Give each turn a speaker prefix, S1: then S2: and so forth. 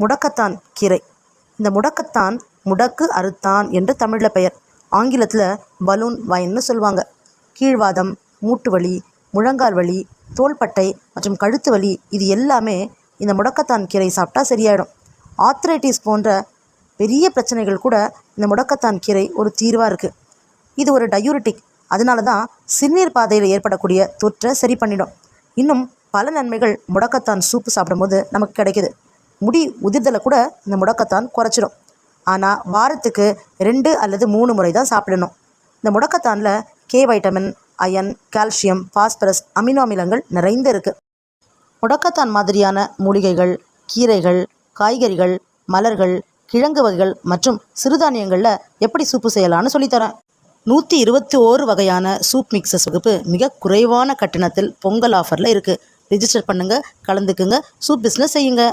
S1: முடக்கத்தான் கீரை. இந்த முடக்கத்தான் முடக்கு அறுத்தான் என்று தமிழில் பெயர். ஆங்கிலத்தில் பலூன் வைன்னு சொல்லுவாங்க. கீழ்வாதம், மூட்டு வலி, முழங்கால் வலி, தோள்பட்டை மற்றும் கழுத்து வலி இது எல்லாமே இந்த முடக்கத்தான் கீரை சாப்பிட்டா சரியாயிடும். ஆர்த்ரைட்டிஸ் போன்ற பெரிய பிரச்சனைகள் கூட இந்த முடக்கத்தான் கீரை ஒரு தீர்வாக இருக்குது. இது ஒரு டயூரிட்டிக். அதனால தான் சிறுநீர் பாதையில் ஏற்படக்கூடிய தொற்றை சரி பண்ணிடும். இன்னும் பல நன்மைகள் முடக்கத்தான் சூப்பு சாப்பிடும்போது நமக்கு கிடைக்குது. முடி உதிர்தலை கூட இந்த முடக்கத்தான் குறைச்சிடும். ஆனால் வாரத்துக்கு 2 அல்லது 3 முறை தான் சாப்பிடணும். இந்த முடக்கத்தானில் K vitamin, iron, calcium, phosphorus, amino அமிலங்கள் நிறைந்து இருக்குது. முடக்கத்தான் மாதிரியான மூலிகைகள், கீரைகள், காய்கறிகள், மலர்கள், கிழங்கு வகைகள் மற்றும் சிறுதானியங்களில் எப்படி சூப்பு செய்யலான்னு சொல்லித்தரேன். 121 வகையான சூப் மிக்சஸ் வகுப்பு மிக குறைவான கட்டணத்தில் பொங்கல் ஆஃபரில் இருக்குது. ரிஜிஸ்டர் பண்ணுங்கள், கலந்துக்குங்க, சூப் பிஸ்னஸ் செய்யுங்க.